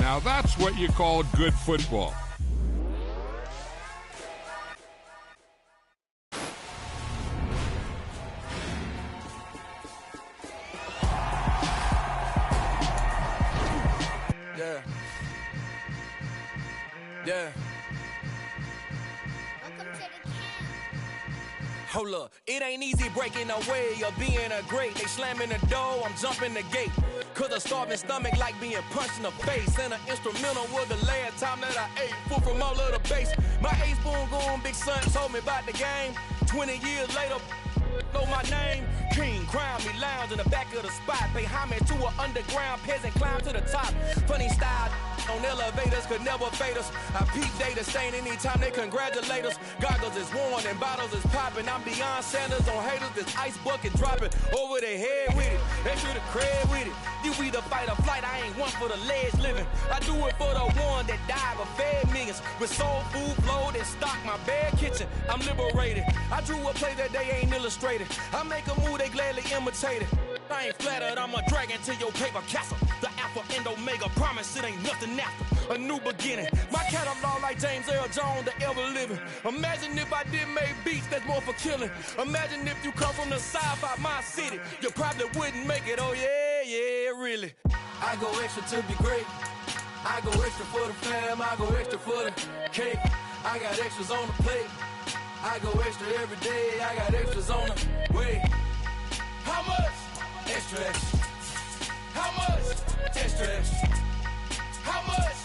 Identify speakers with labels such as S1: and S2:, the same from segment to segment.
S1: Now that's what you call good football.
S2: Yeah. Yeah. Hold up, it ain't easy breaking away or being a great. They slamming the door, I'm jumping the gate. Cause a starving stomach like being punched in the face. And an instrumental was the last time that I ate. Food from all of the base. My ace boom goon, big son told me about the game. 20 years later, know my name. King, crown me, lounge in the back of the spot. Pay homage to an underground peasant, climb to the top. Funny style on elevators could never fade us. I peep data stain anytime they congratulate us. Goggles is worn and bottles is popping. I'm beyond Sanders on haters. This ice bucket dropping over their head with it. They should have cred with it. You either fight or flight. I ain't one for the ledge living. I do it for the one that died but fed millions. With soul food flowed and stock my bad kitchen. I'm liberated. I drew a play that they ain't illustrated. I make a move they gladly imitate it. I ain't flattered, I'm a dragon to your paper castle. The Alpha and Omega, promise it ain't nothing after. A new beginning. My catalog like James Earl Jones, the ever living. Imagine if I did make beats that's more for killing. Imagine if you come from the south out my city. You probably wouldn't make it, oh yeah, really. I go extra to be great. I go extra for the fam, I go extra for the cake. I got extras on the plate. I go extra every day, I got extras on the way. How much? Extra, extra. How much? Extra, extra. How much?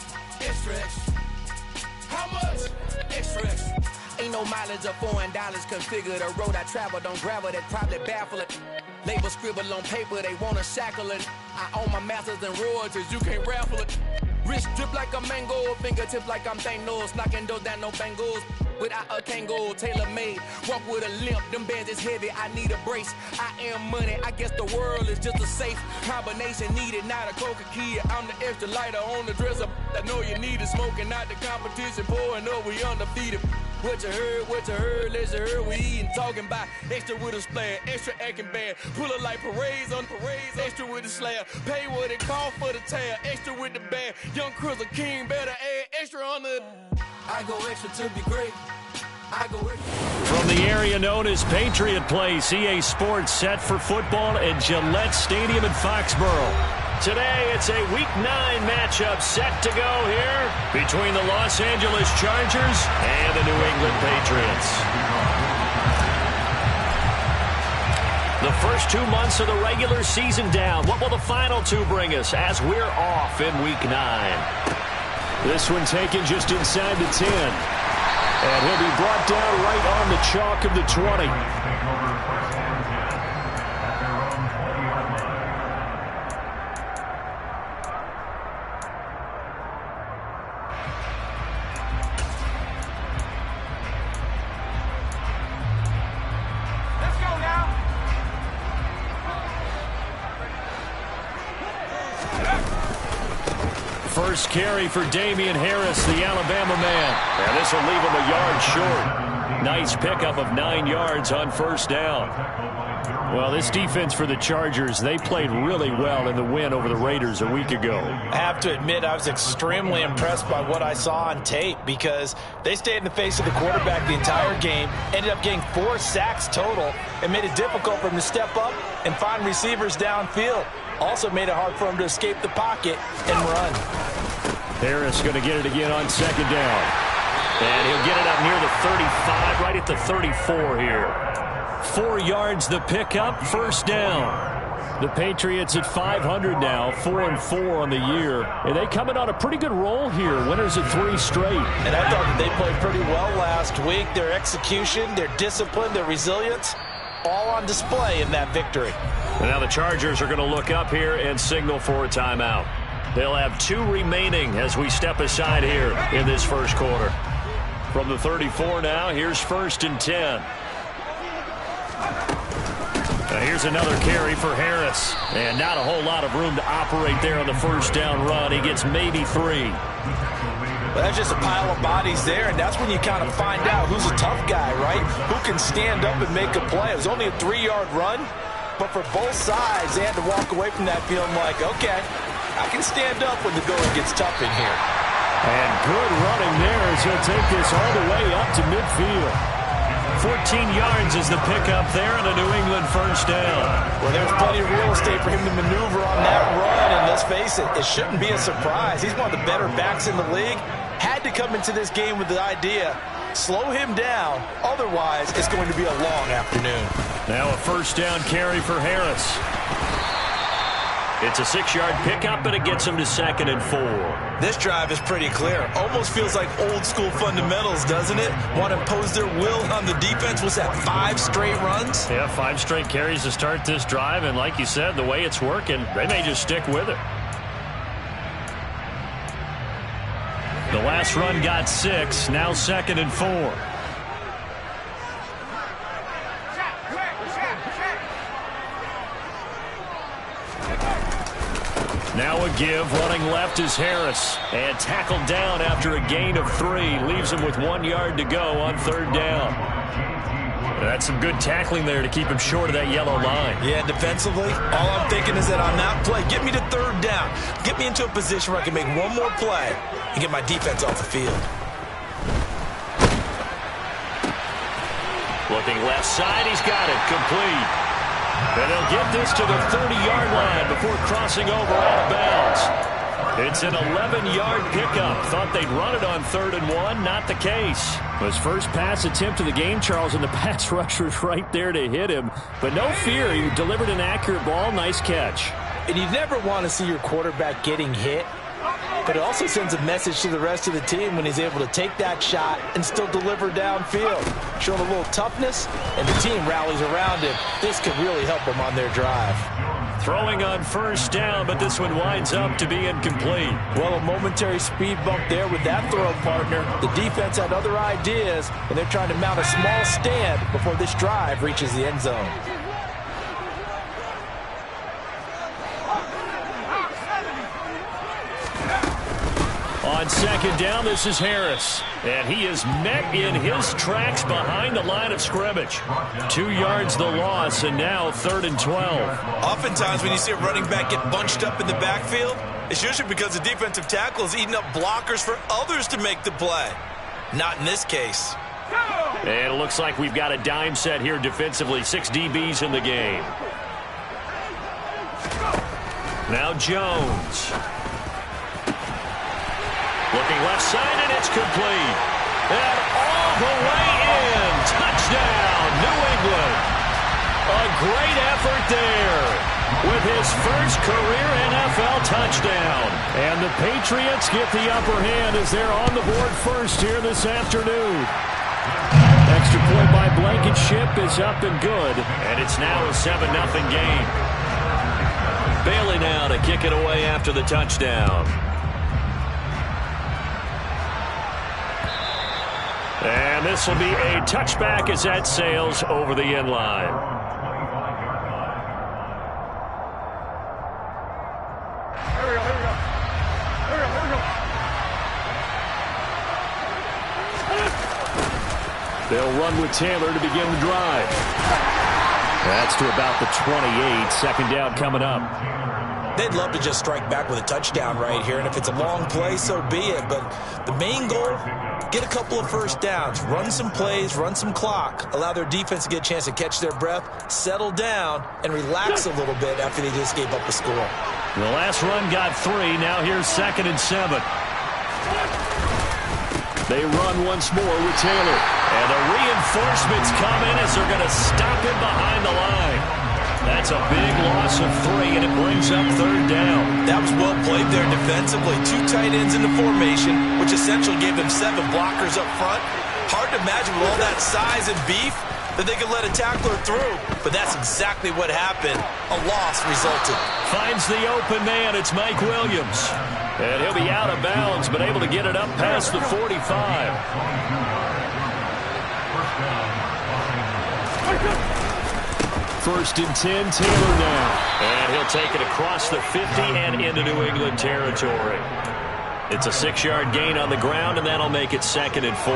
S2: Extra, extra. How much? Extra, extra. Ain't no mileage of $4 configure the road I travel. Don't gravel, that probably baffle it. Label scribble on paper, they wanna shackle it. I own my masters and royalties, you can't raffle it. Wrist drip like a mango, fingertips like I'm Thanos. Knocking those down, no bangles. Without a Kango, tailor-made. Walk with a limp, them bands is heavy, I need a brace. I am money, I guess the world is just a safe combination needed, not a coca key. I'm the extra lighter on the dresser. I know you need it, smoking out the competition, pouring up, we undefeated. What you heard, let's hear we eating, talking about extra with a splash, extra acting bad, pull it like parades on parades, extra with the slab, pay what it cost for the tab, extra with the band, young Chris a king, better add extra on the. I go extra to be great. I go extra.
S3: From the area known as Patriot Place, EA Sports set for football at Gillette Stadium in Foxborough. Today, it's a Week 9 matchup set to go here between the Los Angeles Chargers and the New England Patriots. The first 2 months of the regular season down. What will the final 2 bring us as we're off in Week 9? This one taken just inside the 10. And he'll be brought down right on the chalk of the 20. First carry for Damian Harris, the Alabama man. And this will leave him a yard short. Nice pickup of 9 yards on first down. Well, this defense for the Chargers, they played really well in the win over the Raiders a week ago.
S4: I have to admit, I was extremely impressed by what I saw on tape because they stayed in the face of the quarterback the entire game, ended up getting 4 sacks total, and made it difficult for him to step up and find receivers downfield. Also made it hard for him to escape the pocket and run.
S3: Harris going to get it again on second down. And he'll get it up near the 35, right at the 34 here. 4 yards the pickup, first down. The Patriots at 500 now, 4-4 on the year. And they come in on a pretty good roll here, winners at 3 straight.
S4: And I thought that they played pretty well last week. Their execution, their discipline, their resilience, all on display in that victory.
S3: And now the Chargers are going to look up here and signal for a timeout. They'll have 2 remaining as we step aside here in this first quarter. From the 34 now, here's 1st and 10. Now here's another carry for Harris. And not a whole lot of room to operate there on the first down run. He gets maybe 3.
S4: But that's just a pile of bodies there, and that's when you kind of find out who's a tough guy, right? Who can stand up and make a play. It was only a 3-yard run, but for both sides, they had to walk away from that feeling like, okay, I can stand up when the going gets tough in here.
S3: And good running there as he'll take this all the way up to midfield. 14 yards is the pickup there and a New England first down.
S4: Well, there's plenty of real estate for him to maneuver on that run, and let's face it, it shouldn't be a surprise. He's one of the better backs in the league. Had to come into this game with the idea, slow him down, otherwise it's going to be a long afternoon.
S3: Now a first down carry for Harris. It's a 6-yard pickup, and it gets him to 2nd and 4.
S4: This drive is pretty clear. Almost feels like old-school fundamentals, doesn't it? Want to impose their will on the defense. Was that 5 straight runs?
S3: Yeah, 5 straight carries to start this drive, and like you said, the way it's working, they may just stick with it. The last run got 6, now 2nd and 4. Now a give, running left is Harris. And tackled down after a gain of 3. Leaves him with 1 yard to go on 3rd down. That's some good tackling there to keep him short of that yellow line.
S4: Yeah, defensively, all I'm thinking is that on that play, get me to 3rd down. Get me into a position where I can make one more play and get my defense off the field.
S3: Looking left side, he's got it, complete. And they'll get this to the 30-yard line before crossing over out of bounds. It's an 11-yard pickup. Thought they'd run it on 3rd and 1. Not the case. His first pass attempt of the game, Charles, and the pass rusher's right there to hit him. But no fear, he delivered an accurate ball. Nice catch.
S4: And you never want to see your quarterback getting hit. But it also sends a message to the rest of the team when he's able to take that shot and still deliver downfield. Showing a little toughness, and the team rallies around him. This could really help them on their drive.
S3: Throwing on first down, but this one winds up to be incomplete.
S4: Well, a momentary speed bump there with that throw partner. The defense had other ideas, and they're trying to mount a small stand before this drive reaches the end zone.
S3: On 2nd down, this is Harris. And he is met in his tracks behind the line of scrimmage. 2 yards the loss, and now 3rd and 12.
S4: Oftentimes when you see a running back get bunched up in the backfield, it's usually because the defensive tackle is eating up blockers for others to make the play. Not in this case.
S3: And it looks like we've got a dime set here defensively. 6 DBs in the game. Now Jones. Looking left side, and it's complete. And all the way in. Touchdown, New England. A great effort there with his first career NFL touchdown. And the Patriots get the upper hand as they're on the board first here this afternoon. Extra point by Blankenship is up and good. And it's now a 7-0 game. Bailey now to kick it away after the touchdown. And this will be a touchback as that sails over the end line. They'll run with Taylor to begin the drive. That's to about the 28. 2nd down coming up.
S4: They'd love to just strike back with a touchdown right here, and if it's a long play, so be it. But the main goal, get a couple of first downs, run some plays, run some clock, allow their defense to get a chance to catch their breath, settle down, and relax a little bit after they just gave up a score.
S3: The last run got 3. Now here's 2nd and 7. They run once more with Taylor. And the reinforcements come in as they're going to stop him behind the line. That's a big loss of 3, and it brings up 3rd down.
S4: That was well played there defensively. 2 tight ends in the formation, which essentially gave them 7 blockers up front. Hard to imagine with all that size and beef that they could let a tackler through, but that's exactly what happened. A loss resulted.
S3: Finds the open man. It's Mike Williams. And he'll be out of bounds, but able to get it up past the 45. First and 10, Taylor now. And he'll take it across the 50 and into New England territory. It's a 6-yard gain on the ground, and that'll make it 2nd and 4.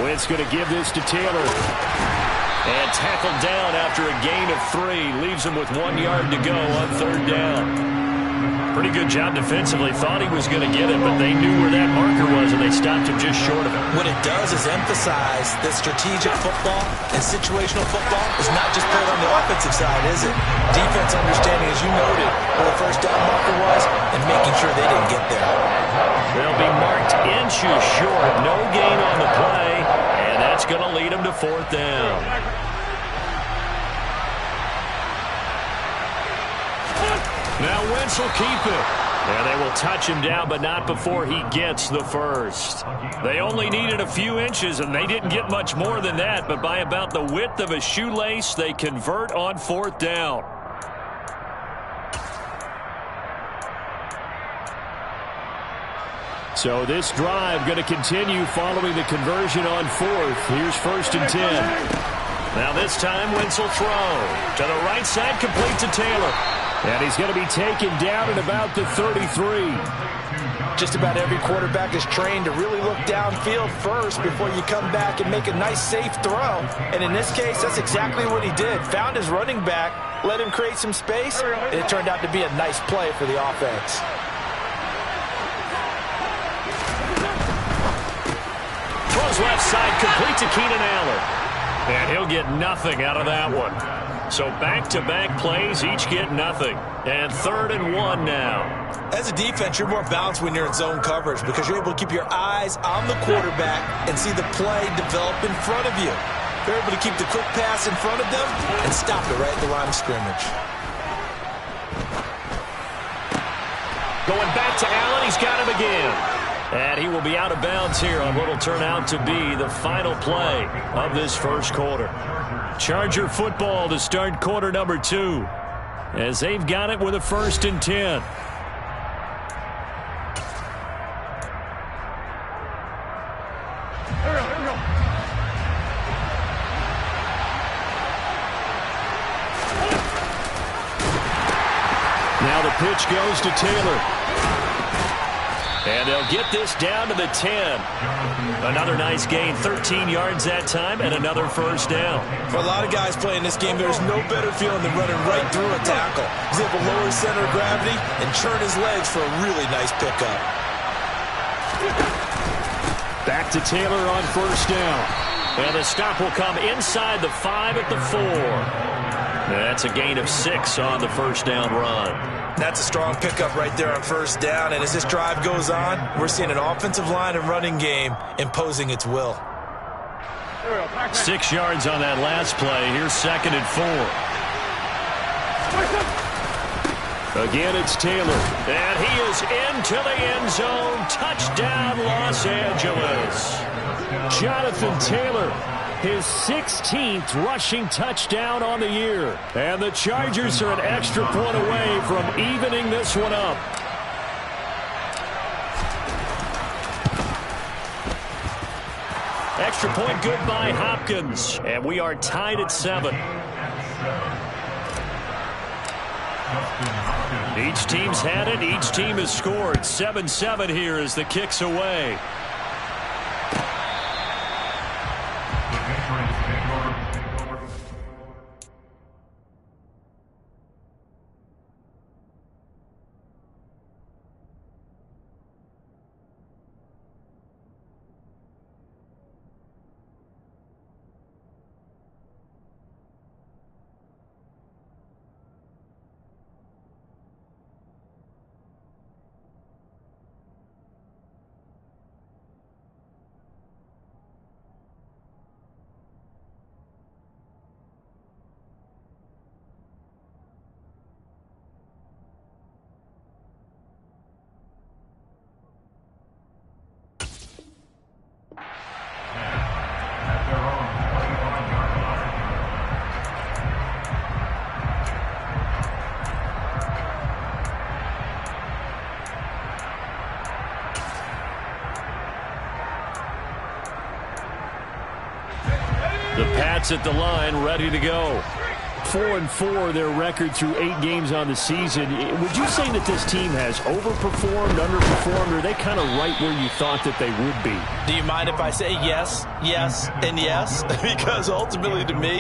S3: Wentz going to give this to Taylor. And tackled down after a gain of 3. Leaves him with 1 yard to go on 3rd down. Pretty good job defensively. Thought he was going to get it, but they knew where that marker was, and they stopped him just short of it.
S4: What it does is emphasize that strategic football and situational football is not just played on the offensive side, is it? Defense understanding, as you noted, where the first down marker was and making sure they didn't get there.
S3: They'll be marked inches short. No gain on the play, and that's going to lead them to 4th down. Now Wentz will keep it. And they will touch him down, but not before he gets the first. They only needed a few inches, and they didn't get much more than that. But by about the width of a shoelace, they convert on 4th down. So this drive going to continue following the conversion on 4th. Here's 1st and 10. Now this time, Wentz will throw. To the right side, complete to Taylor. And he's going to be taken down at about the 33.
S4: Just about every quarterback is trained to really look downfield first before you come back and make a nice, safe throw. And in this case, that's exactly what he did. Found his running back, let him create some space, and it turned out to be a nice play for the offense.
S3: Throws left side, complete to Keenan Allen. And he'll get nothing out of that one. So back-to-back plays, each get nothing. And 3rd and 1 now.
S4: As a defense, you're more balanced when you're in zone coverage because you're able to keep your eyes on the quarterback and see the play develop in front of you. You're able to keep the quick pass in front of them and stop it right at the line of scrimmage.
S3: Going back to Allen, he's got him again. And he will be out of bounds here on what will turn out to be the final play of this first quarter. Charger football to start quarter number 2 as they've got it with a 1st and 10. Now the pitch goes to Taylor. And they'll get this down to the 10. Another nice gain, 13 yards that time, and another 1st down.
S4: For a lot of guys playing this game, there's no better feeling than running right through a tackle. He's able to lower his center of gravity and churn his legs for a really nice pickup.
S3: Back to Taylor on 1st down. And the stop will come inside the 5 at the 4. That's a gain of 6 on the 1st down run.
S4: That's a strong pickup right there on 1st down. And as this drive goes on, we're seeing an offensive line and running game imposing its will.
S3: 6 yards on that last play. Here's 2nd and 4. Again, it's Taylor. And he is into the end zone. Touchdown, Los Angeles. Jonathan Taylor, his 16th rushing touchdown on the year. And the Chargers are an extra point away from evening this one up. Extra point good by Hopkins. And we are tied at 7. Each team's had it. Each team has scored. 7-7 here as the kick's away. The Pats at the line, ready to go. 4-4, their record through 8 games on the season. Would you say that this team has overperformed, underperformed, or are they kind of right where you thought that they would be?
S4: Do you mind if I say yes, yes, and yes? Because ultimately, to me,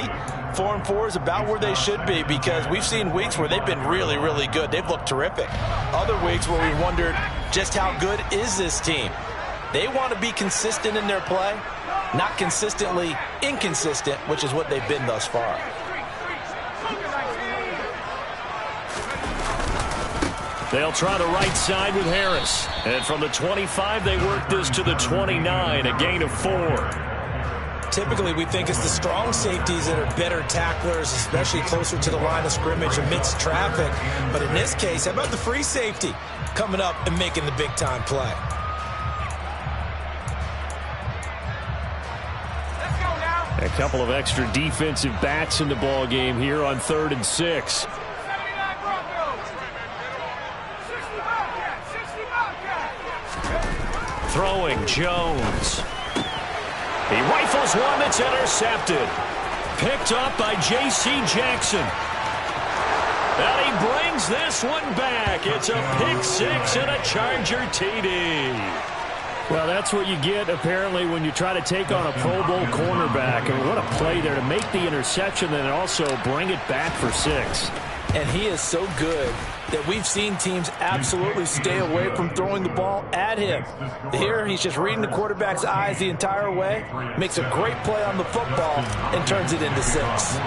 S4: 4-4 is about where they should be, because we've seen weeks where they've been really, really good. They've looked terrific. Other weeks where we wondered just how good is this team. They want to be consistent in their play, not consistently inconsistent, which is what they've been thus far.
S3: They'll try the right side with Harris. And from the 25, they work this to the 29, a gain of 4.
S4: Typically, we think it's the strong safeties that are better tacklers, especially closer to the line of scrimmage amidst traffic. But in this case, how about the free safety coming up and making the big-time play?
S3: A couple of extra defensive backs in the ball game here on 3rd and 6. Throwing Jones. He rifles one that's intercepted. Picked up by J.C. Jackson. And he brings this one back. It's a pick 6 and a Charger TD. Well, that's what you get, apparently, when you try to take on a Pro Bowl cornerback. And what a play there to make the interception and also bring it back for 6.
S4: And he is so good that we've seen teams absolutely stay away from throwing the ball at him. Here, he's just reading the quarterback's eyes the entire way, makes a great play on the football, and turns it into 6.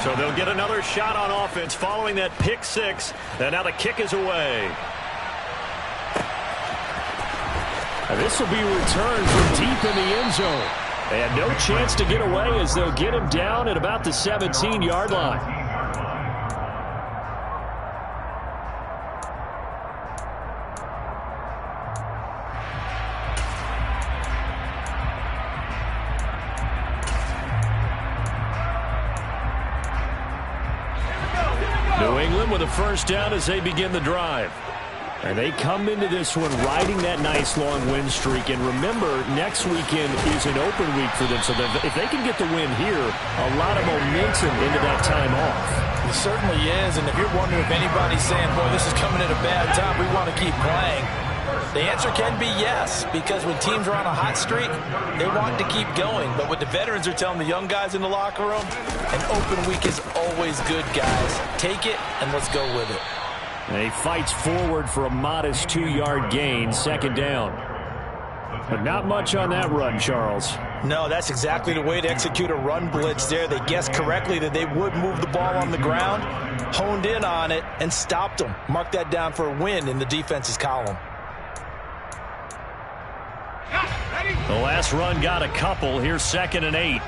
S3: So they'll get another shot on offense following that pick 6, and now the kick is away. And this will be returned from deep in the end zone. And no chance to get away as they'll get him down at about the 17-yard line. New England with a first down as they begin the drive. And they come into this one riding that nice long win streak. And remember, next weekend is an open week for them. So if they can get the win here, a lot of momentum into that time off.
S4: It certainly is. And if you're wondering if anybody's saying, boy, this is coming at a bad time, we want to keep playing, the answer can be yes. Because when teams are on a hot streak, they want to keep going. But what the veterans are telling the young guys in the locker room, an open week is always good, guys. Take it and let's go with it.
S3: And he fights forward for a modest 2-yard gain, 2nd down. But not much on that run, Charles.
S4: No, that's exactly the way to execute a run blitz there. They guessed correctly that they would move the ball on the ground, honed in on it, and stopped them. Mark that down for a win in the defense's column.
S3: The last run got a couple. Here's 2nd and 8.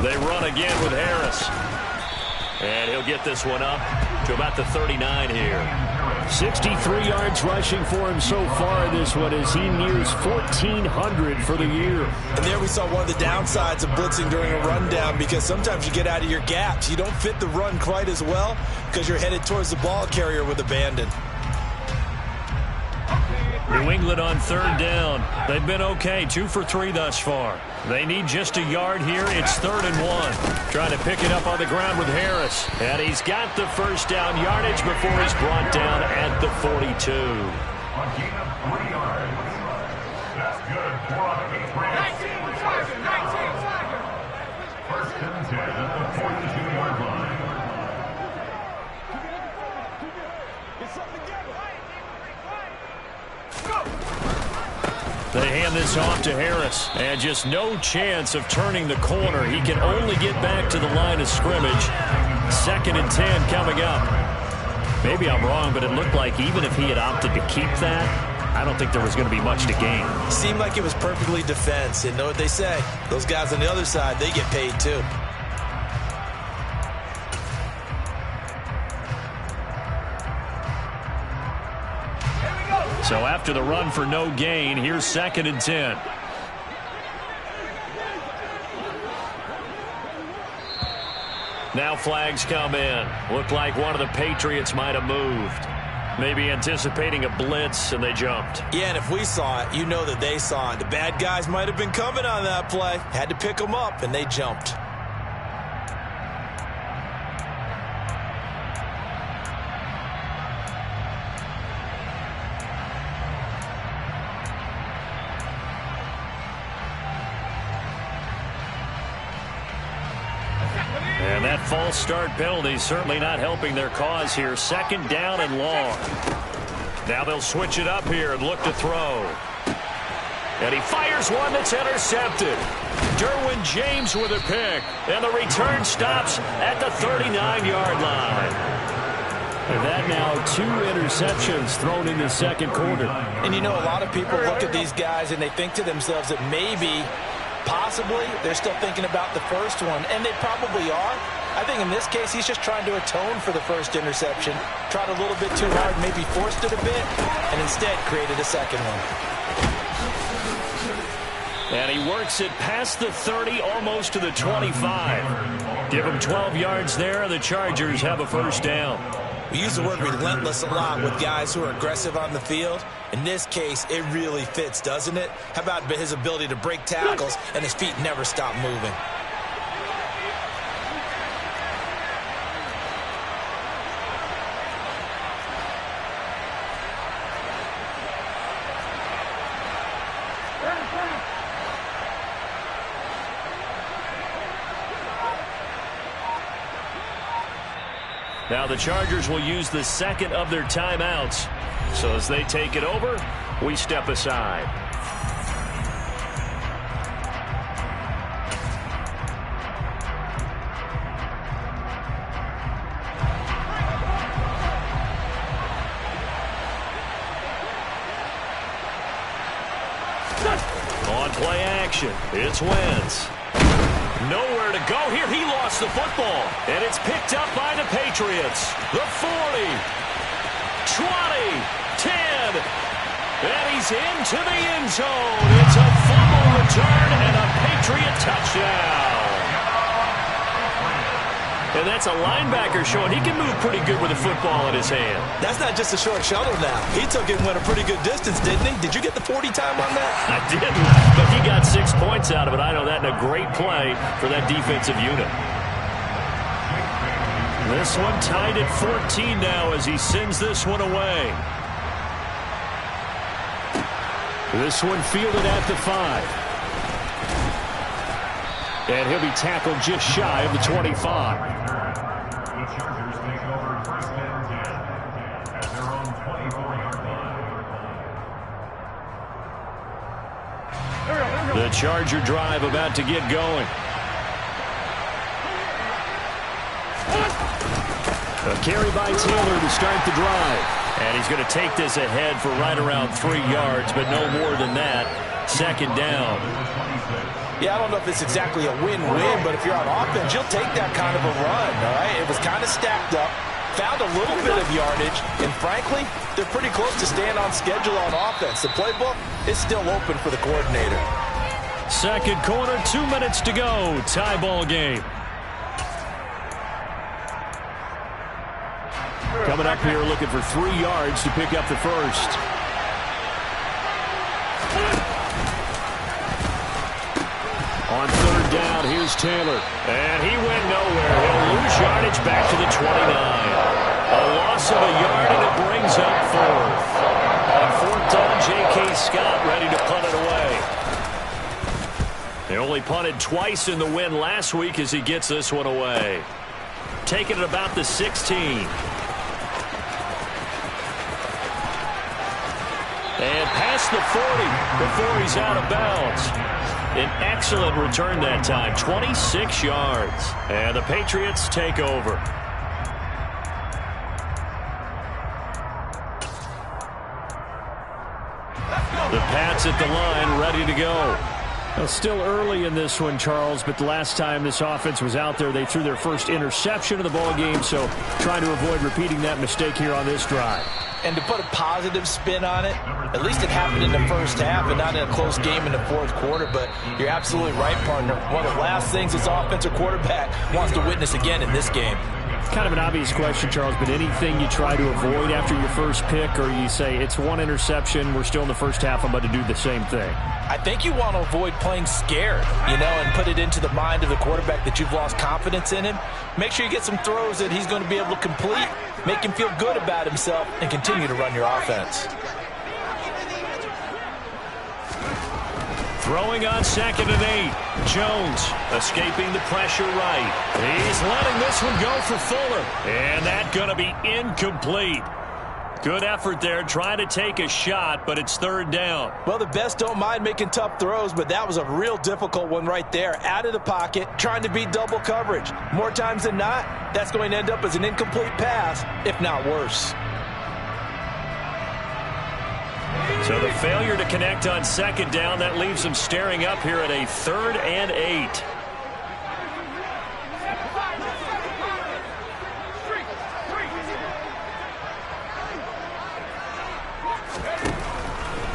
S3: They run again with Harris. And he'll get this one up to about the 39 here. 63 yards rushing for him so far in this one as he nears 1,400 for the year.
S4: And there we saw one of the downsides of blitzing during a rundown, because sometimes you get out of your gaps. You don't fit the run quite as well because you're headed towards the ball carrier with abandon.
S3: New England on 3rd down. They've been okay, 2 for 3 thus far. They need just a yard here. It's 3rd and 1. Trying to pick it up on the ground with Harris. And he's got the first down yardage before he's brought down at the 42.
S5: A gain of 3 yards. That's good for a 1st and 10 at the 42-yard line.
S3: They hand this off to Harris, and just no chance of turning the corner. He can only get back to the line of scrimmage. 2nd and 10 coming up. Maybe I'm wrong, but it looked like even if he had opted to keep that, I don't think there was going to be much to gain.
S4: Seemed like it was perfectly defense. And know what they say? Those guys on the other side, they get paid too.
S3: So after the run for no gain, here's 2nd and 10. Now flags come in. Looked like one of the Patriots might have moved. Maybe anticipating a blitz, and they jumped.
S4: Yeah, and if we saw it, you know that they saw it. The bad guys might have been coming on that play. Had to pick them up, and they jumped.
S3: And that false start penalty certainly not helping their cause here. 2nd down and long. Now they'll switch it up here and look to throw. And he fires one that's intercepted. Derwin James with a pick. And the return stops at the 39-yard line.
S6: And that now 2 interceptions thrown in the 2nd quarter.
S4: And you know, a lot of people look at these guys and they think to themselves that maybe, possibly, they're still thinking about the first one. And they probably are. I think in this case, he's just trying to atone for the first interception. Tried a little bit too hard, maybe forced it a bit, and instead created a second one.
S3: And he works it past the 30, almost to the 25. Give him 12 yards there. The Chargers have a first down.
S4: We use the word relentless a lot with guys who are aggressive on the field. In this case, it really fits, doesn't it? How about his ability to break tackles and his feet never stop moving?
S3: Now the Chargers will use the 2nd of their timeouts. So as they take it over, we step aside. On play action, it's Wentz. Nowhere to go here. He lost the football. And it's picked up by the Patriots. The 40, 20, 10. And he's into the end zone. It's a fumble return and a Patriot touchdown. And that's a linebacker showing he can move pretty good with a football in his hand.
S4: That's not just a short shuttle now. He took it and went a pretty good distance, didn't he? Did you get the 40 time on that?
S3: I didn't, but he got 6 points out of it. I know that in a great play for that defensive unit. This one tied at 14 now as he sends this one away. This one fielded at the 5. And he'll be tackled just shy of the 25.
S5: The Chargers take over 1st and 10 at their own 24-yard line.
S3: The Charger drive about to get going. A carry by Taylor to start the drive. And he's going to take this ahead for right around 3 yards, but no more than that. 2nd down.
S4: Yeah, I don't know if it's exactly a win-win, but if you're on offense, you'll take that kind of a run, all right? It was kind of stacked up, found a little bit of yardage, and frankly, they're pretty close to staying on schedule on offense. The playbook is still open for the coordinator.
S3: 2nd quarter, 2 minutes to go. Tie ball game.
S6: Coming up here looking for 3 yards to pick up the first. On 3rd down, here's Taylor.
S3: And he went nowhere. He'll lose yardage back to the 29. A loss of a yard, and it brings up 4th. On 4th down, J.K. Scott ready to punt it away. They only punted twice in the win last week as he gets this one away. Taking it about the 16. And past the 40 before he's out of bounds. An excellent return that time, 26 yards. And the Patriots take over. The Pats at the line, ready to go.
S6: Well, still early in this one, Charles, but the last time this offense was out there, they threw their first interception of the ball game, so trying to avoid repeating that mistake here on this drive.
S4: And to put a positive spin on it, at least it happened in the first half and not in a close game in the 4th quarter. But you're absolutely right, partner. One of the last things this offensive quarterback wants to witness again in this game.
S6: kind of an obvious question, Charles, but anything you try to avoid after your first pick, or you say it's one interception, we're still in the first half, I'm about to do the same thing?
S4: I think you want to avoid playing scared, and put it into the mind of the quarterback that you've lost confidence in him. Make sure you get some throws that he's going to be able to complete, make him feel good about himself, and continue to run your offense.
S3: Throwing on 2nd and 8. Jones escaping the pressure right. He's letting this one go for Fuller. And that's going to be incomplete. Good effort there, trying to take a shot, but it's 3rd down.
S4: Well, the best don't mind making tough throws, but that was a real difficult one right there. Out of the pocket, trying to beat double coverage. More times than not, that's going to end up as an incomplete pass, if not worse.
S3: So the failure to connect on 2nd down, that leaves them staring up here at a 3rd and 8.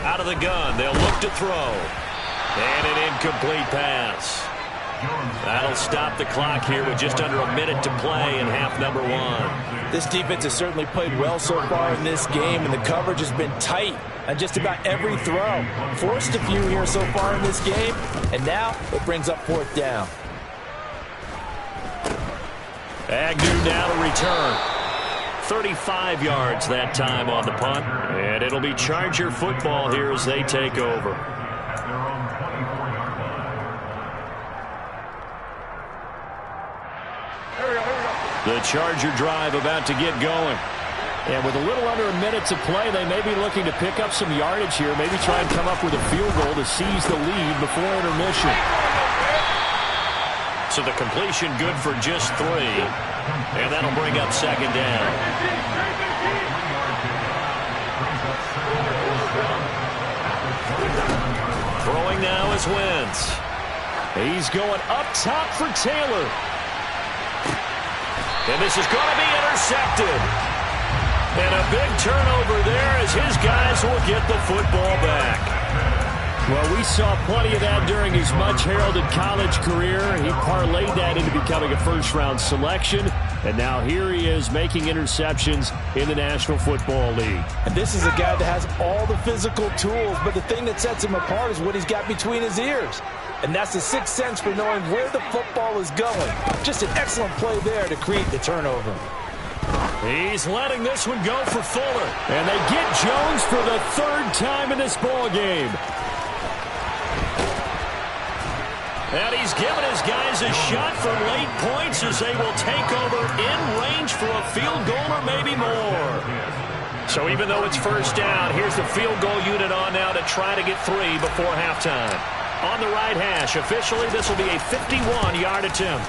S3: Out of the gun, they'll look to throw. And an incomplete pass. That'll stop the clock here with just under a minute to play in half number 1.
S4: This defense has certainly played well so far in this game, and the coverage has been tight on just about every throw. Forced a few here so far in this game, and now it brings up 4th down.
S3: Agnew now to return. 35 yards that time on the punt, and it'll be Charger football here as they take over. The Charger drive about to get going.
S6: And with a little under a minute to play, they may be looking to pick up some yardage here, maybe try and come up with a field goal to seize the lead before intermission.
S3: So the completion good for just 3, and that'll bring up 2nd down. Throwing now is Wentz.
S6: He's going up top for Taylor.
S3: And this is going to be intercepted. And a big turnover there as his guys will get the football back.
S6: Well, we saw plenty of that during his much-heralded college career. He parlayed that into becoming a first-round selection. And now here he is making interceptions in the National Football League.
S4: And this is a guy that has all the physical tools, but the thing that sets him apart is what he's got between his ears. And that's the sixth sense for knowing where the football is going. Just an excellent play there to create the turnover.
S3: He's letting this one go for Fuller.
S6: And they get Jones for the 3rd time in this ball game.
S3: And he's given his guys a shot for late points as they will take over in range for a field goal or maybe more. So even though it's 1st down, here's the field goal unit on now to try to get 3 before halftime. On the right hash, officially this will be a 51-yard attempt.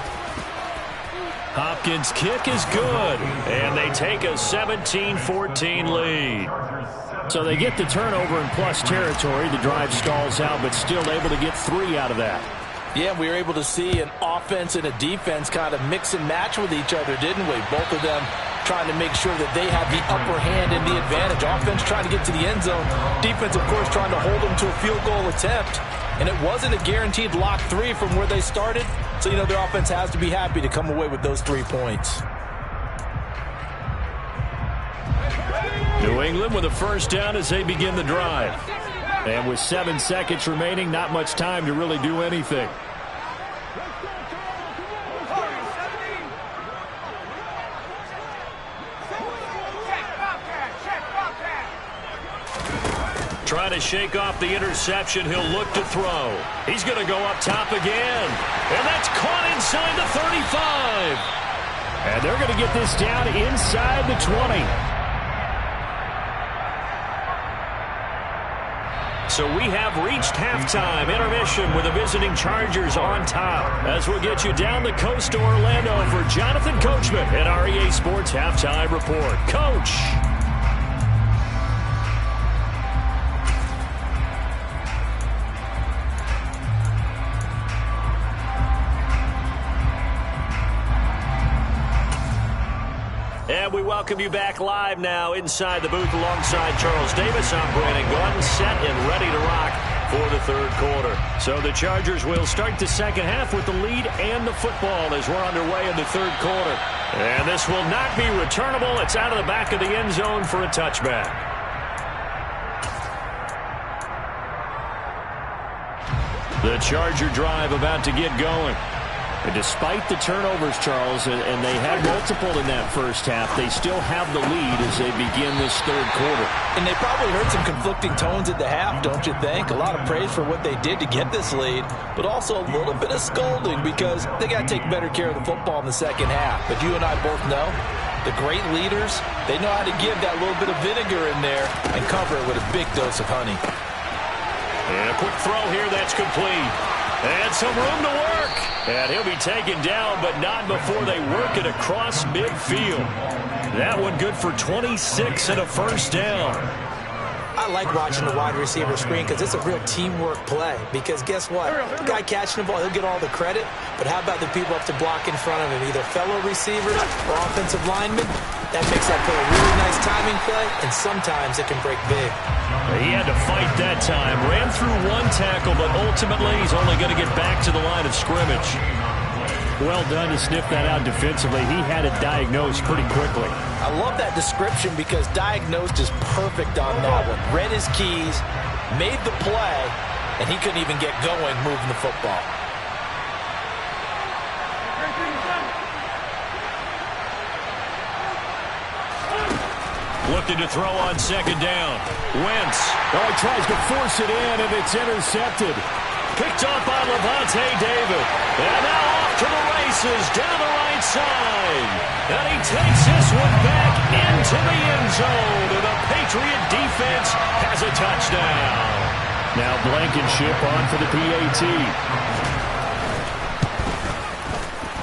S3: Hopkins' kick is good, and they take a 17-14 lead.
S6: So they get the turnover in plus territory. The drive stalls out, but still able to get 3 out of that.
S4: Yeah, we were able to see an offense and a defense kind of mix and match with each other, didn't we? Both of them trying to make sure that they have the upper hand and the advantage. Offense trying to get to the end zone. Defense, of course, trying to hold them to a field goal attempt. And it wasn't a guaranteed lock 3 from where they started. So, their offense has to be happy to come away with those 3 points.
S6: New England with a 1st down as they begin the drive. And with 7 seconds remaining, not much time to really do anything.
S3: Trying to shake off the interception. He'll look to throw. He's going to go up top again. And that's caught inside the 35.
S6: And they're going to get this down inside the 20.
S3: So we have reached halftime. Intermission with the visiting Chargers on top. As we'll get you down the coast to Orlando for Jonathan Coachman at our EA Sports Halftime Report. Coach. And we welcome you back live now inside the booth alongside Charles Davis. I'm Brandon Gordon, set and ready to rock for the 3rd quarter. So the Chargers will start the 2nd half with the lead and the football as we're underway in the 3rd quarter.
S6: And this will not be returnable. It's out of the back of the end zone for a touchback. The Charger drive about to get going. And despite the turnovers, Charles, and they had multiple in that first half, they still have the lead as they begin this third quarter.
S4: And they probably heard some conflicting tones at the half, don't you think? A lot of praise for what they did to get this lead, but also a little bit of scolding because they got to take better care of the football in the second half. But you and I both know the great leaders, they know how to give that little bit of vinegar in there and cover it with a big dose of honey.
S6: And a quick throw here that's complete. And some room to work. And he'll be taken down, but not before they work it across midfield. That one good for 26 and a first down.
S7: I like watching the wide receiver screen because it's a real teamwork play. Because guess what? The guy catching the ball, he'll get all the credit. But how about the people up to block in front of him? Either fellow receivers or offensive linemen. That makes that play a really nice timing play, and sometimes it can break big.
S6: He had to fight that time. Ran through one tackle, but ultimately he's only going to get back to the line of scrimmage. Well done to sniff that out defensively. He had it diagnosed pretty quickly.
S4: I love that description because diagnosed is perfect on that one. Read his keys, made the play, and he couldn't even get going moving the football.
S6: Looking to throw on second down. Wentz.
S8: Oh, he tries to force it in, and it's intercepted.
S6: Picked off by Levante David. And now off to the races down the right side. And he takes this one back into the end zone. And the Patriot defense has a touchdown.
S8: Now Blankenship on for the PAT.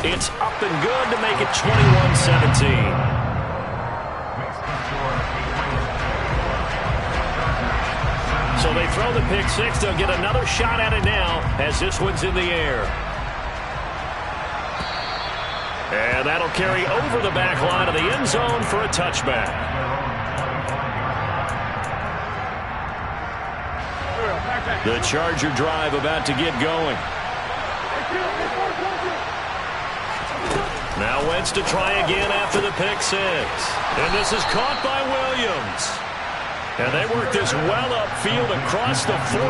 S6: It's up and good to make it 21-17. So they throw the pick six. They'll get another shot at it now as this one's in the air. And that'll carry over the back line of the end zone for a touchback. The Charger drive about to get going. Now Wentz to try again after the pick six. And this is caught by Williams. And they work this well upfield across the 45.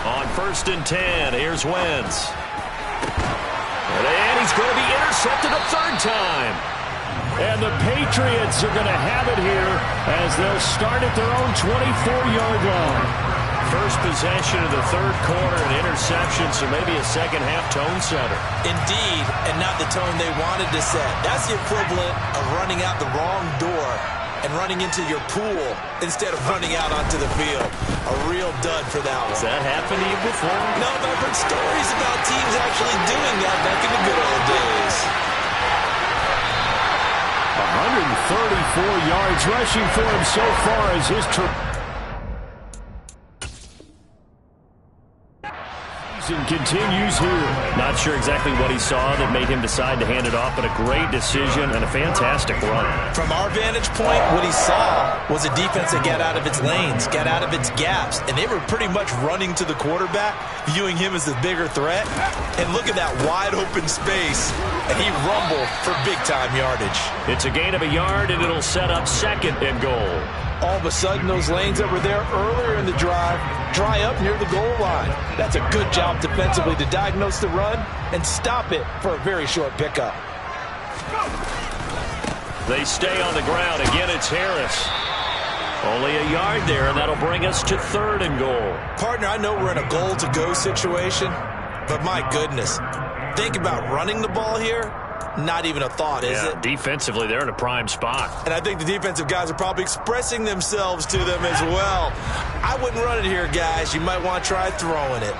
S6: On 1st and 10, here's Wentz. And he's going to be intercepted a third time.
S8: And the Patriots are going to have it here as they'll start at their own 24-yard line.
S6: First possession of the third quarter, an interception, so maybe a second-half tone setter.
S7: Indeed, and not the tone they wanted to set. That's the equivalent of running out the wrong door and running into your pool instead of running out onto the field. A real dud for that one.
S6: Has that happened to you before?
S7: No, but I've heard stories about teams actually doing that back in the good old days.
S8: 134 yards rushing for him so far as his continues here.
S6: Not sure exactly what he saw that made him decide to hand it off, but a great decision and a fantastic run.
S7: From our vantage point, what he saw was a defense that got out of its lanes, got out of its gaps, and they were pretty much running to the quarterback, viewing him as the bigger threat. And look at that wide open space, and he rumbled for big-time yardage.
S6: It's a gain of a yard, and it'll set up 2nd and goal.
S7: All of a sudden, those lanes that were there earlier in the drive dry up near the goal line. That's a good job defensively to diagnose the run and stop it for a very short pickup.
S6: They stay on the ground. Again, it's Harris. Only a yard there, and that'll bring us to 3rd and goal.
S7: Partner, I know we're in a goal-to-go situation, but my goodness, think about running the ball here. Not even a thought, is it?
S6: Defensively, they're in a prime spot.
S7: And I think the defensive guys are probably expressing themselves to them as well. I wouldn't run it here, guys. You might want to try throwing it.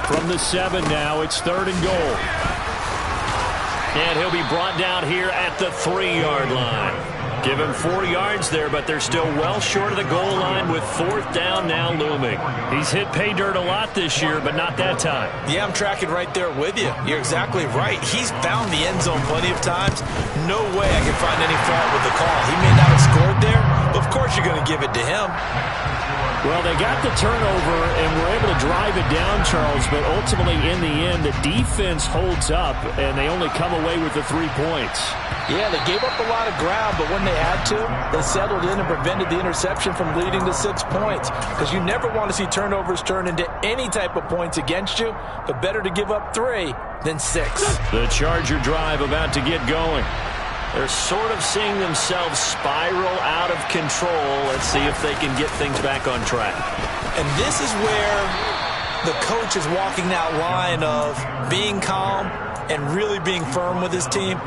S8: From the 7 now, it's 3rd and goal.
S6: And he'll be brought down here at the 3-yard line. Give him 4 yards there, but they're still well short of the goal line with 4th down now looming. He's hit pay dirt a lot this year, but not that time.
S7: Yeah, I'm tracking right there with you. You're exactly right. He's found the end zone plenty of times. No way I can find any fault with the call. He may not have scored there, but of course you're going to give it to him.
S6: Well, they got the turnover and were able to drive it down, Charles, but ultimately in the end, the defense holds up, and they only come away with the 3 points.
S4: Yeah, they gave up a lot of ground, but when they had to, they settled in and prevented the interception from leading to 6 points. Because you never want to see turnovers turn into any type of points against you, but better to give up 3 than 6.
S6: The Charger drive about to get going. They're sort of seeing themselves spiral out of control. Let's see if they can get things back on track.
S7: And this is where the coach is walking that line of being calm and really being firm with his team.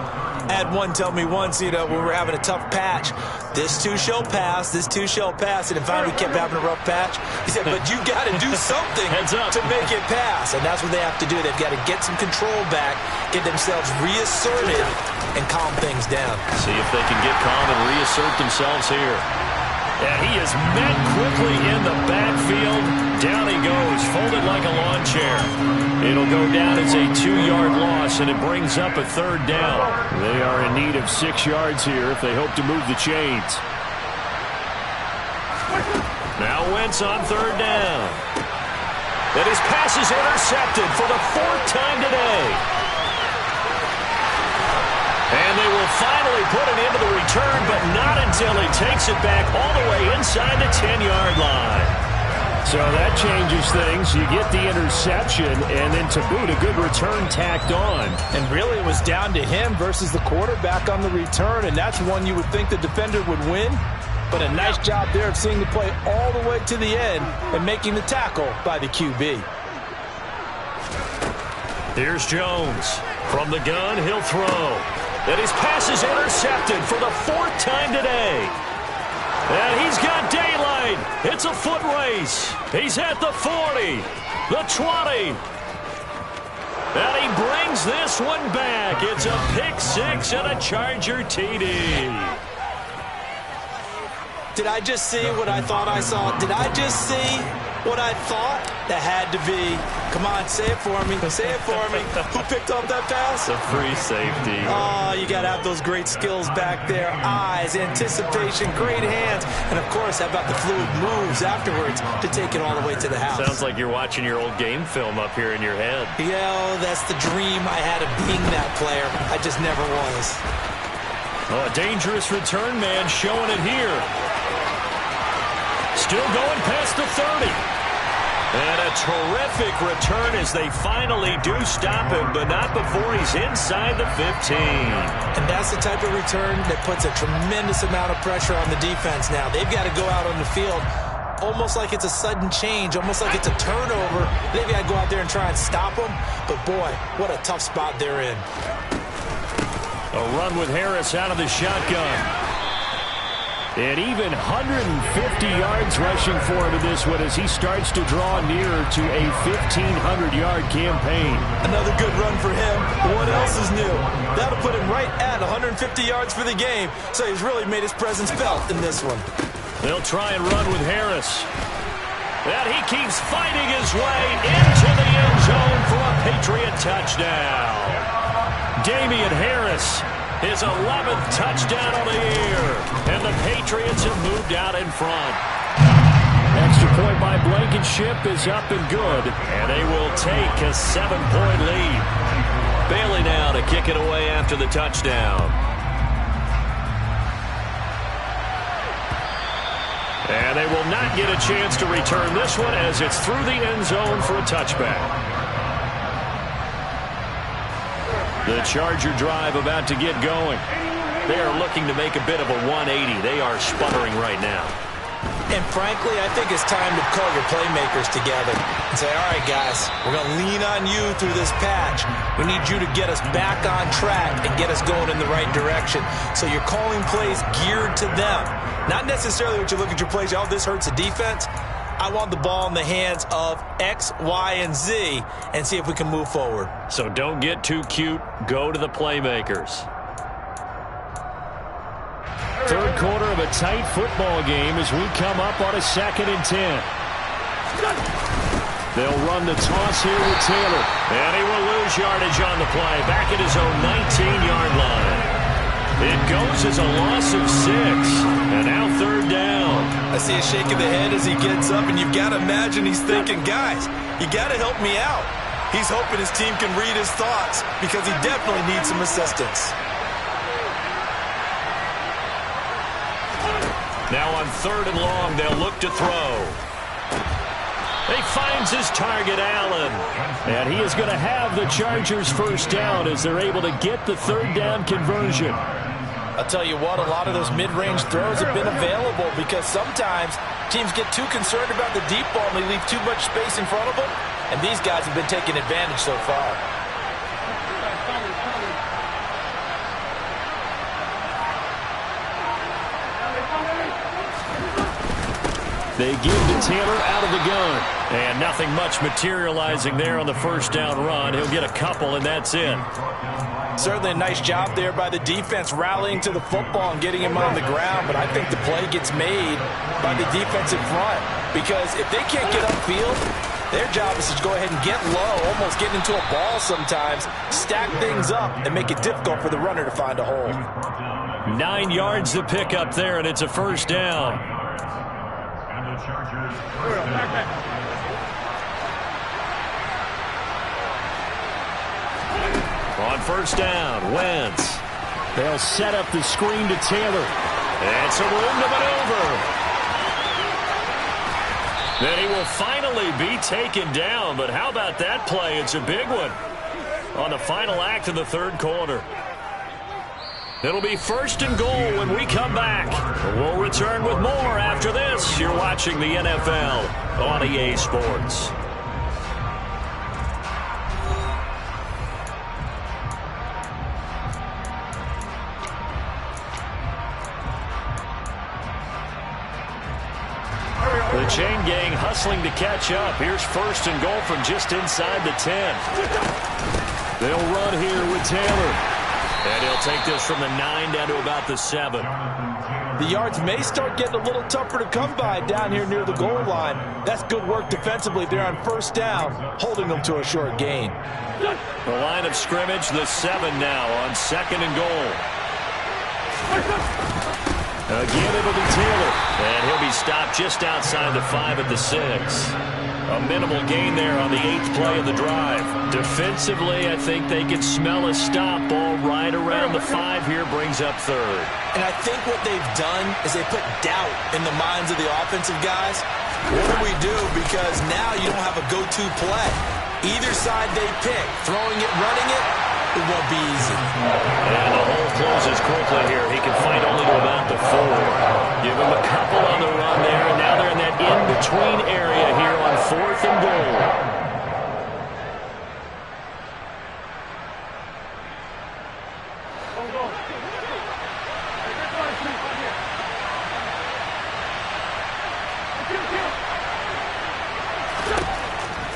S7: I had one tell me once, when we were having a tough patch, this too shall pass, this too shall pass. And finally we kept having a rough patch. He said, but you got to do something to make it pass. And that's what they have to do. They've got to get some control back, get themselves reasserted, and calm things down.
S6: See if they can get calm and reassert themselves here. And he is met quickly in the backfield. Down he goes, folded like a lawn chair. It'll go down as a 2-yard loss, and it brings up a 3rd down. They are in need of 6 yards here if they hope to move the chains. Now Wentz on 3rd down. And his pass is intercepted for the 4th time today. And they will finally put it into the return, but not until he takes it back all the way inside the 10-yard line. So that changes things. You get the interception, and then to boot, a good return tacked on.
S4: And really it was down to him versus the quarterback on the return, and that's one you would think the defender would win. But a nice job there of seeing the play all the way to the end and making the tackle by the QB.
S6: Here's Jones. From the gun, he'll throw. And his pass is intercepted for the 4th time today. And he's got daylight. It's a foot race. He's at the 40, the 20. And he brings this one back. It's a pick 6 and a Charger TD.
S7: Did I just see what I thought I saw? Did I just see what I thought? That had to be. Come on, say it for me. Say it for me. Who picked up that pass?
S6: The free safety.
S7: Oh, you got to have those great skills back there. Eyes, anticipation, great hands. And, of course, how about the fluid moves afterwards to take it all the way to the house?
S6: Sounds like you're watching your old game film up here in your head.
S7: Yeah, that's the dream I had of being that player. I just never was.
S6: Oh, a dangerous return man showing it here. Still going past the 30. And a terrific return as they finally do stop him, but not before he's inside the 15.
S7: And that's the type of return that puts a tremendous amount of pressure on the defense now. They've got to go out on the field almost like it's a sudden change, almost like it's a turnover. They've got to go out there and try and stop them. But, boy, what a tough spot they're in.
S6: A run with Harris out of the shotgun. And even 150 yards rushing for him in this one as he starts to draw nearer to a 1,500-yard campaign.
S7: Another good run for him. What else is new? That'll put him right at 150 yards for the game. So he's really made his presence felt in this one.
S6: They'll try and run with Harris. And he keeps fighting his way into the end zone for a Patriot touchdown. Damian Harris, his 11th touchdown of the year. And the Patriots have moved out in front. Extra point by Blankenship is up and good. And they will take a 7-point lead. Bailey now to kick it away after the touchdown. And they will not get a chance to return this one as it's through the end zone for a touchback. The Charger drive about to get going. They are looking to make a bit of a 180. They are sputtering right now.
S7: And frankly, I think it's time to call your playmakers together and say, all right, guys, we're going to lean on you through this patch. We need you to get us back on track and get us going in the right direction. So you're calling plays geared to them. Not necessarily what you look at your plays, oh, this hurts the defense. I want the ball in the hands of X, Y, and Z and see if we can move forward.
S6: So don't get too cute. Go to the playmakers. Third quarter of a tight football game as we come up on a 2nd and 10. They'll run the toss here with Taylor. And he will lose yardage on the play. Back at his own 19-yard line. It goes as a loss of 6. And now third down.
S4: I see a shake of the head as he gets up, and you've got to imagine he's thinking, guys, you got to help me out. He's hoping his team can read his thoughts because he definitely needs some assistance.
S6: Now on third and long, they'll look to throw. He finds his target, Allen. And he is going to have the Chargers first down as they're able to get the third down conversion.
S4: I'll tell you what, a lot of those mid-range throws have been available because sometimes teams get too concerned about the deep ball and they leave too much space in front of them. And these guys have been taking advantage so far.
S6: They give to Taylor out of the gun. And nothing much materializing there on the first down run. He'll get a couple, and that's it.
S4: Certainly a nice job there by the defense rallying to the football and getting him on the ground. But I think the play gets made by the defensive front. Because if they can't get upfield, their job is to go ahead and get low, almost get into a ball sometimes, stack things up, and make it difficult for the runner to find a hole.
S6: 9 yards to pick up there, and it's a first down. On first down, Wentz. They'll set up the screen to Taylor. And some room to maneuver. Then he will finally be taken down. But how about that play? It's a big one on the final act of the third quarter. It'll be first and goal when we come back. We'll return with more after this. You're watching the NFL on EA Sports. The chain gang hustling to catch up. Here's first and goal from just inside the 10. They'll run here with Taylor. And he'll take this from the 9 down to about the 7.
S4: The yards may start getting a little tougher to come by down here near the goal line. That's good work defensively there on first down, holding them to a short gain.
S6: The line of scrimmage, the 7 now on second and goal. Again, it'll be Taylor. And he'll be stopped just outside the 5 at the 6. A minimal gain there on the 8th play of the drive. Defensively, I think they could smell a stop. Ball right around the 5 here brings up third.
S4: And I think what they've done is they put doubt in the minds of the offensive guys. What do we do? Because now you don't have a go-to play. Either side they pick, throwing it, running it, it won't be easy.
S6: And the hole closes quickly here. He can fight only to about the 4. Give him a couple on the run there, and now they're in that in-between area here on 4th and goal.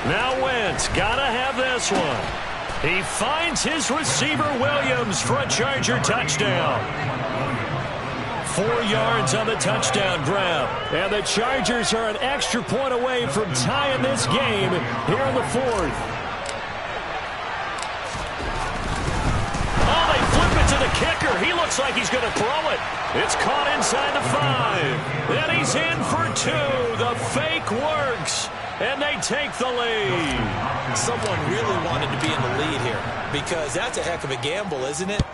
S6: Now Wentz, gotta have this one. He finds his receiver, Williams, for a Charger touchdown. 4 yards on the touchdown grab. And the Chargers are an extra point away from tying this game here in the 4th. Oh, they flip it to the kicker. He looks like he's going to throw it. It's caught inside the 5. Then he's in for 2. The fake works. And they take the lead.
S4: Someone really wanted to be in the lead here because that's a heck of a gamble, isn't it?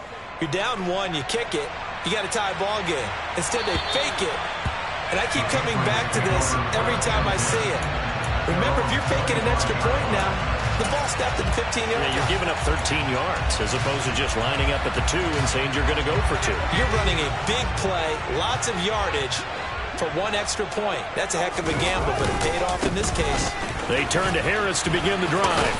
S4: You're down 1, you kick it, you got a tie ball game. Instead, they fake it. And I keep coming back to this every time I see it. Remember, if you're faking an extra point now, the ball stepped at the 15-yard line.
S6: You're giving up 13 yards as opposed to just lining up at the 2 and saying you're going to go for 2.
S4: You're running a big play, lots of yardage, for 1 extra point. That's a heck of a gamble, but it paid off in this case.
S6: They turn to Harris to begin the drive.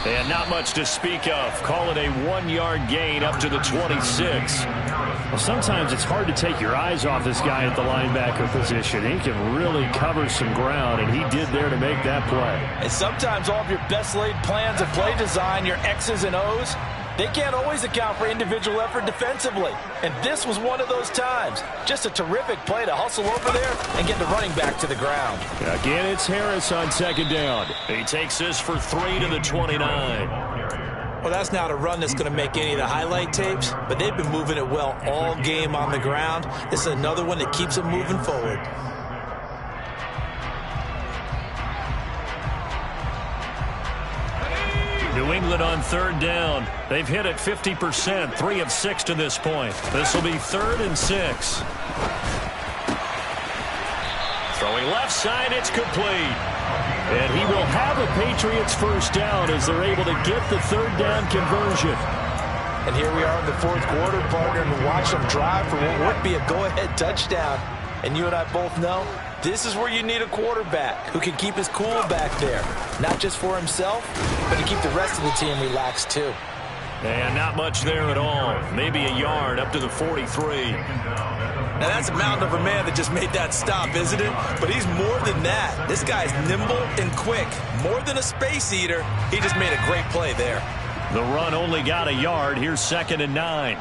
S6: And not much to speak of. Call it a 1-yard gain up to the 26.
S8: Well, sometimes it's hard to take your eyes off this guy at the linebacker position. He can really cover some ground, and he did there to make that play.
S4: And sometimes all of your best laid plans of play design, your X's and O's, they can't always account for individual effort defensively. And this was one of those times. Just a terrific play to hustle over there and get the running back to the ground.
S6: Again, it's Harris on second down. He takes this for 3 to the 29.
S7: Well, that's not a run that's going to make any of the highlight tapes, but they've been moving it well all game on the ground. This is another one that keeps them moving forward.
S3: New England on third down. They've hit it 50%, 3 of 6 to this point. This will be 3rd and 6. Throwing left side, it's complete. And he will have a Patriots first down as they're able to get the third down conversion.
S7: And here we are in the fourth quarter, partner, and watch them drive for what would be a go-ahead touchdown. And you and I both know this is where you need a quarterback who can keep his cool back there. Not just for himself, but to keep the rest of the team relaxed too.
S3: And not much there at all. Maybe a yard up to the 43.
S7: Now that's a mountain of a man that just made that stop, isn't it? But he's more than that. This guy's nimble and quick. More than a space eater. He just made a great play there.
S3: The run only got a yard. Here's 2nd and 9.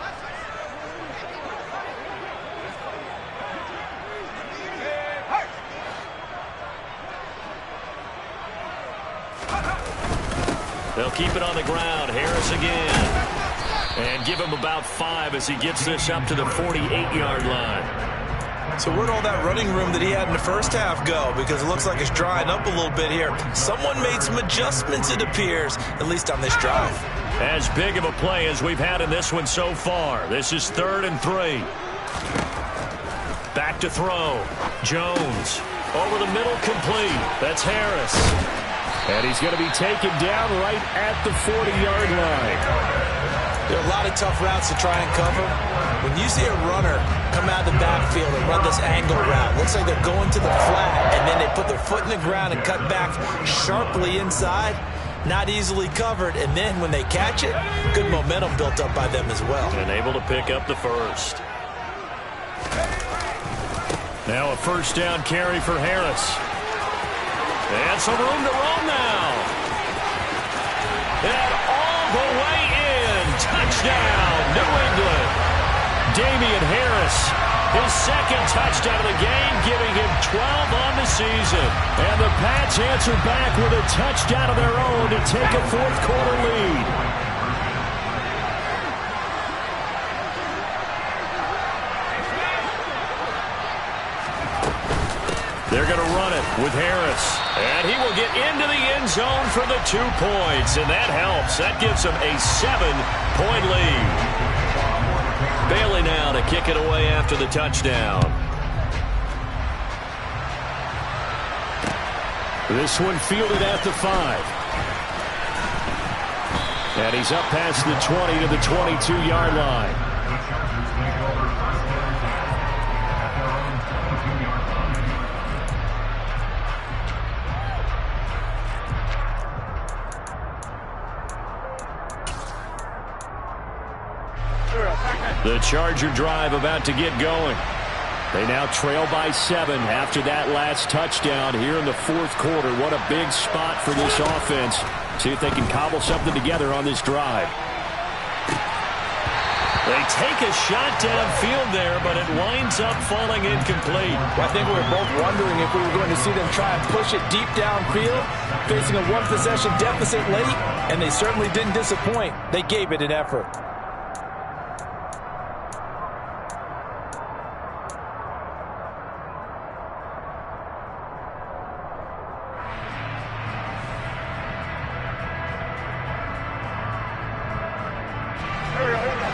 S3: They'll keep it on the ground. Harris again. And give him about 5 as he gets this up to the 48-yard line.
S7: So where'd all that running room that he had in the first half go? Because it looks like it's drying up a little bit here. Someone made some adjustments, it appears, at least on this drive.
S3: As big of a play as we've had in this one so far. This is 3rd and 3. Back to throw. Jones. Over the middle, complete. That's Harris.
S6: And he's going to be taken down right at the 40-yard line.
S7: There are a lot of tough routes to try and cover. When you see a runner come out of the backfield and run this angle route, looks like they're going to the flat, and then they put their foot in the ground and cut back sharply inside, not easily covered. And then when they catch it, good momentum built up by them as well.
S3: And able to pick up the first. Now a first down carry for Harris. And some room to roam now. And all the way in. Touchdown, New England. Damian Harris, his 2nd touchdown of the game, giving him 12 on the season. And the Pats answer back with a touchdown of their own to take a fourth quarter lead. They're going to run it with Harris. And he will get into the end zone for the 2 points. And that helps. That gives them a 7-point lead. Bailey now to kick it away after the touchdown.
S6: This one fielded at the 5. And he's up past the 20 to the 22-yard line.
S3: The Charger drive about to get going.
S6: They now trail by 7 after that last touchdown here in the fourth quarter. What a big spot for this offense. See if they can cobble something together on this drive.
S3: They take a shot downfield there, but it winds up falling incomplete.
S7: Well, I think we were both wondering if we were going to see them try and push it deep downfield, facing a one-possession deficit late, and they certainly didn't disappoint. They gave it an effort.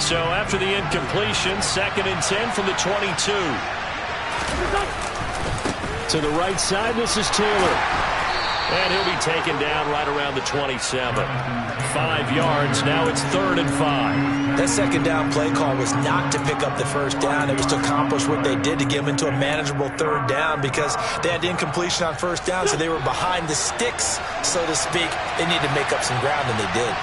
S3: So after the incompletion, 2nd and 10 from the 22.
S6: To the right side, this is Taylor.
S3: And he'll be taken down right around the 27. 5 yards, now it's 3rd and 5.
S7: That second down play call was not to pick up the first down. It was to accomplish what they did to get them into a manageable 3rd down because they had the incompletion on first down, so they were behind the sticks, so to speak. They needed to make up some ground, and they did.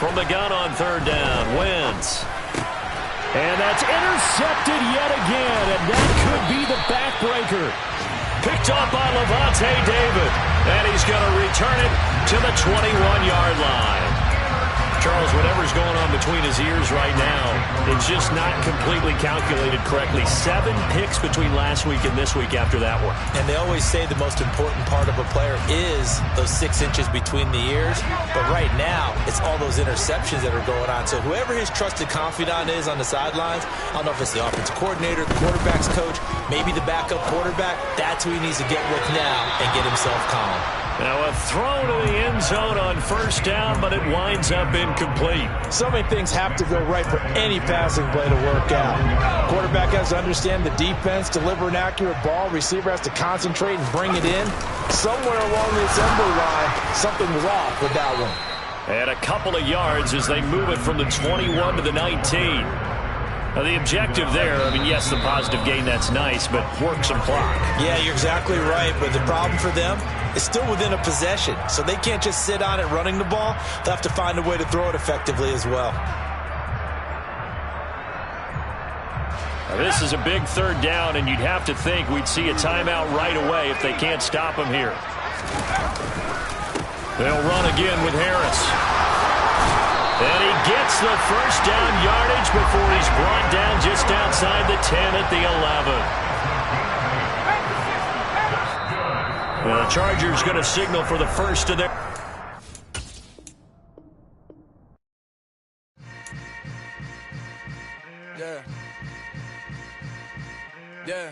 S3: From the gun on 3rd down, Wentz.
S6: And that's intercepted yet again, and that could be the backbreaker.
S3: Picked up by Levante David, and he's going to return it to the 21-yard line. Charles, whatever's going on between his ears right now, it's just not completely calculated correctly. 7 picks between last week and this week after that one.
S7: And they always say the most important part of a player is those 6 inches between the ears. But right now, it's all those interceptions that are going on. So whoever his trusted confidant is on the sidelines, I don't know if it's the offensive coordinator, the quarterback's coach, maybe the backup quarterback, that's who he needs to get with now and get himself calm.
S3: Now a throw to the end zone on first down, but it winds up incomplete.
S4: So many things have to go right for any passing play to work out. Quarterback has to understand the defense, deliver an accurate ball. Receiver has to concentrate and bring it in. Somewhere along the assembly line, something was off with that one.
S3: And a couple of yards as they move it from the 21 to the 19. Now, the objective there, I mean, yes, the positive gain, that's nice, but work some clock.
S7: Yeah, you're exactly right, but the problem for them is still within a possession, so they can't just sit on it running the ball. They'll have to find a way to throw it effectively as well.
S3: Now, this is a big third down, and you'd have to think we'd see a timeout right away if they can't stop him here. They'll run again with Harris. And he gets the first down yardage before he's brought down just outside the 10 at the 11. Well, the Chargers going to signal for the first of their...
S2: Yeah.